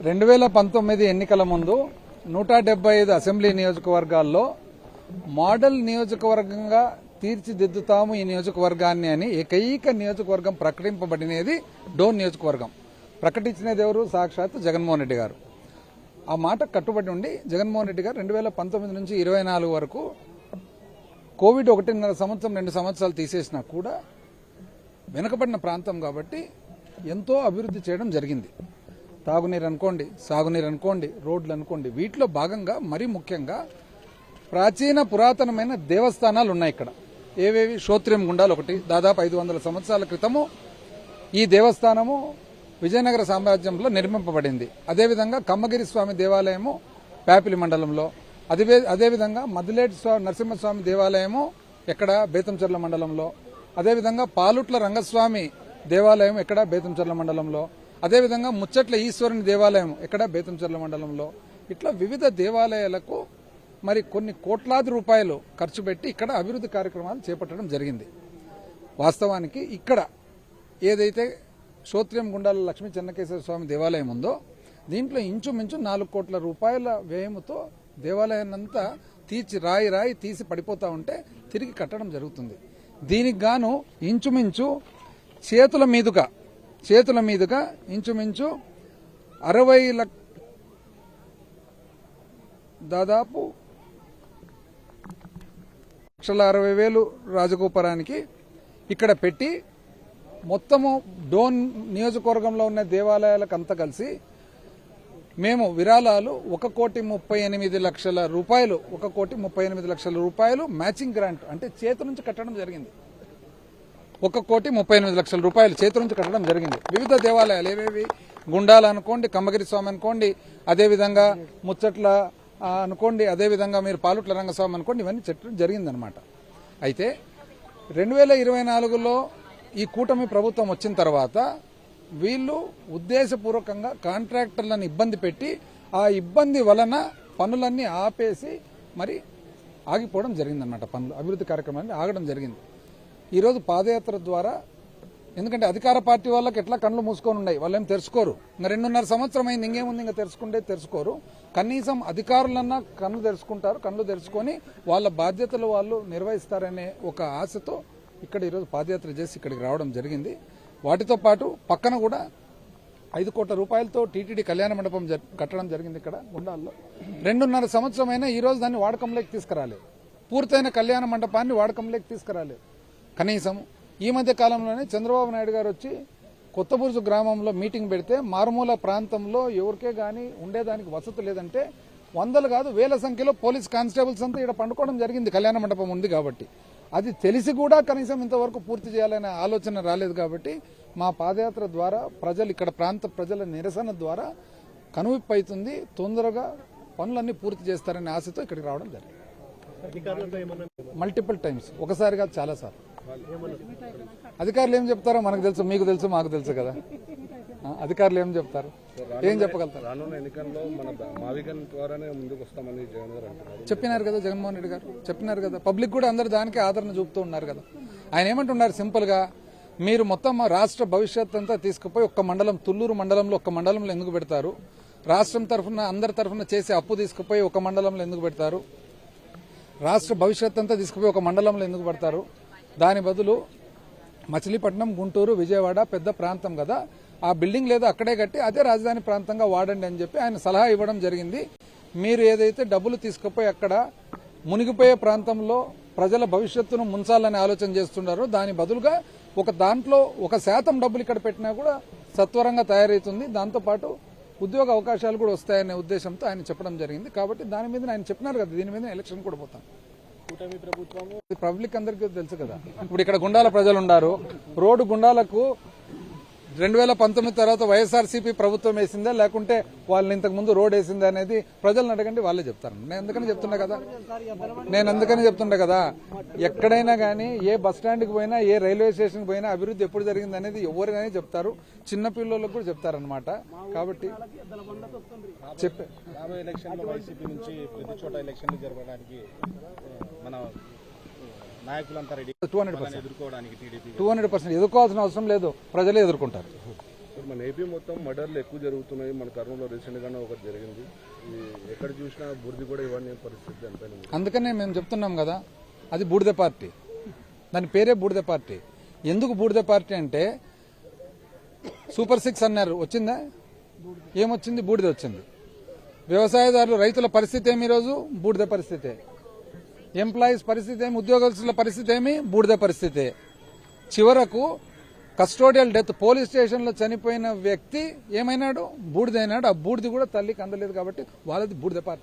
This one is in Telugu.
2019 ఎన్నికల ముందు 175 అసెంబ్లీ నియోజకవర్గాల్లో మోడల్ నియోజకవర్గంగా తీర్చిదిద్దుతాము ఈ నియోజకవర్గాన్ని అని ఏకైక నియోజకవర్గం ప్రకటింపబడినది డోన్ నియోజకవర్గం. ప్రకటించినది ఎవరు? సాక్షాత్ జగన్మోహన్ రెడ్డి గారు. ఆ మాట కట్టుబడి ఉండి జగన్మోహన్ రెడ్డి గారు 2019 నుంచి 24 వరకు కోవిడ్ 1.5 సంవత్సరం 2 సంవత్సరాలు తీసేసినా కూడా వెనుకబడిన ప్రాంతం కాబట్టి ఎంతో అభివృద్ధి చేయడం జరిగింది. తాగునీరు అనుకోండి, సాగునీరు అనుకోండి, రోడ్లు అనుకోండి, వీటిలో భాగంగా మరీ ముఖ్యంగా ప్రాచీన పురాతనమైన దేవస్థానాలు ఉన్నాయి ఇక్కడ. ఏవేవి? శ్రోత్రియం గుండాలు ఒకటి, దాదాపు 500 సంవత్సరాల క్రితము ఈ దేవస్థానము విజయనగర సామ్రాజ్యంలో నిర్మింపబడింది. అదేవిధంగా కమ్మగిరి స్వామి దేవాలయము ప్యాపిలి మండలంలో, అదేవిధంగా మద్దిలేటి నరసింహస్వామి దేవాలయము ఎక్కడ? బేతంచెర్ల మండలంలో. అదేవిధంగా పాలుట్ల రంగస్వామి దేవాలయం ఎక్కడ? బేతంచెర్ల మండలంలో. అదేవిధంగా ముచ్చట్ల ఈశ్వరుని దేవాలయం ఎక్కడ? బేతంచెర్ల మండలంలో. ఇట్లా వివిధ దేవాలయాలకు మరి కొన్ని కోట్లాది రూపాయలు ఖర్చు పెట్టి ఇక్కడ అభివృద్ధి కార్యక్రమాలు చేపట్టడం జరిగింది. వాస్తవానికి ఇక్కడ ఏదైతే శ్రోత్రియం గుండాల లక్ష్మీ చెన్నకేశ్వర స్వామి దేవాలయం ఉందో దీంట్లో ఇంచుమించు 4 కోట్ల రూపాయల వ్యయముతో దేవాలయాన్నంతా రాయి తీసి పడిపోతా ఉంటే తిరిగి కట్టడం జరుగుతుంది. దీనికి గాను ఇంచుమించు చేతుల మీదుగా ఇంచుమించు 60 దాదాపు 1,60,000 రాజగోపురానికి ఇక్కడ పెట్టి మొత్తము డోన్ నియోజకవర్గంలో ఉన్న దేవాలయాలకు అంతా కలిసి మేము విరాళాలు 1,38,00,000 రూపాయలు 1,38,00,000 రూపాయలు మ్యాచింగ్ గ్రాంట్ అంటే చేతి నుంచి కట్టడం జరిగింది. 1,38,00,000 రూపాయలు చేతి నుంచి కట్టడం జరిగింది. వివిధ దేవాలయాలు ఏవేవి? గుండాలు అనుకోండి, కమ్మగిరి స్వామి అనుకోండి, అదేవిధంగా ముచ్చట్ల అనుకోండి, అదేవిధంగా మీరు పాలుట్ల రంగస్వామి అనుకోండి, ఇవన్నీ చెట్టడం జరిగిందనమాట. అయితే 2024లో ఈ కూటమి ప్రభుత్వం వచ్చిన తర్వాత వీళ్ళు ఉద్దేశపూర్వకంగా కాంట్రాక్టర్లను ఇబ్బంది పెట్టి ఆ ఇబ్బంది వలన పనులన్నీ ఆపేసి మరి ఆగిపోవడం జరిగిందనమాట. పనులు, అభివృద్ధి కార్యక్రమాన్ని ఆగడం జరిగింది. ఈరోజు పాదయాత్ర ద్వారా, ఎందుకంటే అధికార పార్టీ వాళ్ళకి ఎట్లా కళ్ళు మూసుకొని ఉన్నాయి, వాళ్ళేం తెరుచుకోరు. ఇంకా 2.5 సంవత్సరం అయింది, ఇంకేముంది, ఇంకా తెరుచుకోరు. కనీసం అధికారులన్నా కళ్ళు తెరుచుకొని వాళ్ళ బాధ్యతలు వాళ్ళు నిర్వహిస్తారనే ఒక ఆశతో ఇక్కడ ఈరోజు పాదయాత్ర చేసి ఇక్కడికి రావడం జరిగింది. వాటితో పాటు పక్కన కూడా 5 కోట్ల రూపాయలతో టీటీడీ కళ్యాణ మండపం కట్టడం జరిగింది ఇక్కడ గుండాల్లో. 2.5 సంవత్సరం అయినా ఈరోజు దాన్ని వాడకంలోకి తీసుకురాలేదు. పూర్తయిన కళ్యాణ మండపాన్ని వాడకంలోకి తీసుకురాలేదు. కనీసం ఈ మధ్య కాలంలోనే చంద్రబాబు నాయుడు గారు వచ్చి కొత్తబుర్జు గ్రామంలో మీటింగ్ పెడితే మారుమూల ప్రాంతంలో ఎవరికే గానీ ఉండేదానికి వసతి లేదంటే 100 కాదు 1000 సంఖ్యలో పోలీస్ కానిస్టేబుల్స్ అంతా ఇక్కడ పండుకోవడం జరిగింది. కళ్యాణ మండపం ఉంది కాబట్టి. అది తెలిసి కూడా కనీసం ఇంతవరకు పూర్తి చేయాలనే ఆలోచన రాలేదు. కాబట్టి మా పాదయాత్ర ద్వారా ఇక్కడ ప్రాంత ప్రజల నిరసన ద్వారా కనువిప్పు అవుతుంది. తొందరగా పనులన్నీ పూర్తి చేస్తారనే ఆశతో ఇక్కడికి రావడం జరిగింది. మల్టిపుల్ టైమ్స్, ఒకసారి కాదు చాలా సార్లు. అధికారులు ఏం చెప్తారో మనకు తెలుసు, మీకు తెలుసు, మాకు తెలుసు కదా. అధికారులు ఏం చెప్తారు, ఏం చెప్పగలుగుతారు? చెప్పినారు కదా జగన్మోహన్ రెడ్డి గారు, చెప్పినారు కదా. పబ్లిక్ కూడా అందరు దానికి ఆదరణ చూపుతూ ఉన్నారు కదా. ఆయన ఏమంటున్నారు? సింపుల్ గా మీరు మొత్తం రాష్ట్ర భవిష్యత్ అంతా తీసుకుపోయి ఒక్క మండలం, తుళ్లూరు మండలంలో ఒక్క మండలంలో ఎందుకు పెడతారు? రాష్ట్రం తరఫున అందరి తరఫున చేసే అప్పు తీసుకుపోయి ఒక మండలంలో ఎందుకు పెడతారు? రాష్ట్ర భవిష్యత్ అంతా తీసుకుపోయి ఒక మండలంలో ఎందుకు పెడతారు? దాని బదులు మచిలీపట్నం, గుంటూరు, విజయవాడ పెద్ద ప్రాంతం కదా, ఆ బిల్డింగ్ లేదా అక్కడే కట్టి అదే రాజధాని ప్రాంతంగా వాడండి అని చెప్పి ఆయన సలహా ఇవ్వడం జరిగింది. మీరు ఏదైతే డబ్బులు తీసుకుపోయి అక్కడ మునిగిపోయే ప్రాంతంలో ప్రజల భవిష్యత్తును ముంచాలని ఆలోచన చేస్తున్నారో దాని బదులుగా దాంట్లో 1% డబ్బులు ఇక్కడ పెట్టినా కూడా సత్వరంగా తయారవుతుంది. దాంతోపాటు ఉద్యోగ అవకాశాలు కూడా వస్తాయనే ఉద్దేశంతో ఆయన చెప్పడం జరిగింది. కాబట్టి దాని మీద ఆయన చెప్పినారు కదా, దీని మీద ఎలక్షన్ కూడా పోతాం. కూటమి ప్రభుత్వం పబ్లిక్ అందరికీ తెలుసు కదా. ఇప్పుడు ఇక్కడ గుండాల ప్రజలు ఉన్నారు. రోడ్డు గుండాలకు 2019 తర్వాత వైఎస్ఆర్సీపీ ప్రభుత్వం వేసిందా లేకుంటే వాళ్ళని ఇంతకు ముందు రోడ్ వేసిందా అనేది ప్రజలను అడగండి, వాళ్ళే చెప్తారు. నేను అందుకని చెప్తున్నా కదా ఎక్కడైనా కానీ ఏ బస్ స్టాండ్కి పోయినా, ఏ రైల్వే స్టేషన్కి పోయినా అభివృద్ధి ఎప్పుడు జరిగింది అనేది ఎవరైనా చెప్తారు, చిన్న పిల్లలకు కూడా చెప్తారనమాట. కాబట్టి చెప్పే 200% ఎదుర్కోవాల్సిన అవసరం లేదు, ప్రజలే ఎదుర్కొంటారు. మన ఏపీ మొత్తం మర్డర్లు ఎక్కువ జరుగుతున్నాయి. మన కర్నూలులో రీసెంట్ గానే ఒకటి జరిగింది. ఎక్కడ చూసినా బుడిది కూడా ఇవన్నీ పరిస్థితి దానిపైన. అందుకనే మేము చెప్తున్నాం కదా, అది బూడిద పార్టీ, దాని పేరే బూడిద పార్టీ. ఎందుకు బూడిద పార్టీ అంటే సూపర్ 6 అన్నారు, వచ్చిందా? ఏమొచ్చింది? బూడిద వచ్చింది. వ్యవసాయదారులు రైతుల పరిస్థితి ఏమి ఈరోజు? బూడిద పరిస్థితే. ఎంప్లాయీస్ పరిస్థితి ఏమి? ఉద్యోగస్తుల పరిస్థితి ఏమి? బూడిద పరిస్థితే. చివరకు కస్టోడియల్ డెత్, పోలీస్ స్టేషన్ లో చనిపోయిన వ్యక్తి ఏమైనాడు? బూడిదైనాడు. ఆ బూడిది కూడా తల్లికి అందలేదు కాబట్టి వాళ్ళది బూడిద పార్టీ.